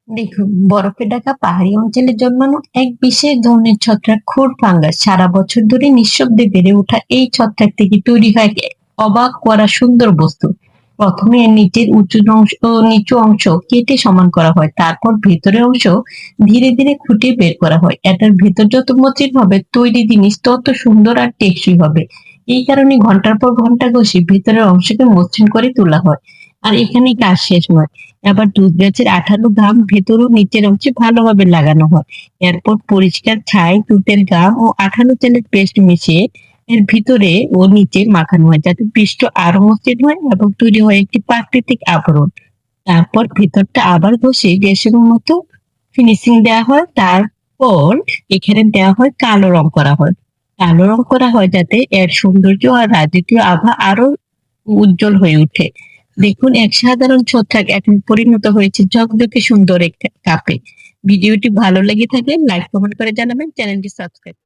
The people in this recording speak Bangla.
দেখুন, বরফে ঢাকা পাহাড়ি অঞ্চলে জন্মানো এক বিশেষ ধরনের ছত্রাক খোর ফাঙ্গাস সারা বছর ধরে নিঃশব্দে বেড়ে ওঠা এই ছত্রাক থেকে তৈরি হয় এক অবাক করা সুন্দর বস্তু। প্রথমে এর নিচের নিচু অংশ কেটে সমান করা হয়, তারপর ভেতরের অংশ ধীরে ধীরে খুঁটে বের করা হয়। এটার ভেতর যত মসৃণ হবে তৈরি জিনিস তত সুন্দর আর টেকসই হবে। এই কারণে ঘন্টার পর ঘন্টা ঘষে ভেতরের অংশকে মসৃণ করে তোলা হয়। আর এখানেই কাজ শেষ নয়, আবার দুধ গাছের আঠালো ঘাম ভেতর ও নিচের অংশে ভালোভাবে লাগানো হয়। এরপর পরিষ্কার ছাই, তুঁতের ঘাম ও আঠালো তেলের পেস্ট মিশিয়ে এর ভিতরে ও নিচে মাখানো হয়, যাতে পৃষ্ঠ আরো মসৃণ হয় এবং তৈরি হয় একটি প্রাকৃতিক আবরণ। তারপর ভিতরটা আবার ঘষে গ্যাসের মতো ফিনিশিং দেওয়া হয়। তারপর এখানে দেওয়া হয় কালো রং করা হয়। কালো রং করা হয় যাতে এর সৌন্দর্য আর রাজকীয় আভা আরো উজ্জ্বল হয়ে ওঠে। দেখুন, এক সাধারণ ছত্রাক এখন পরিণত হয়েছে ঝকঝকে সুন্দর একটা কাপে। ভিডিওটি ভালো লেগে থাকলে লাইক কমেন্ট করে জানাবেন, চ্যানেলটি সাবস্ক্রাইব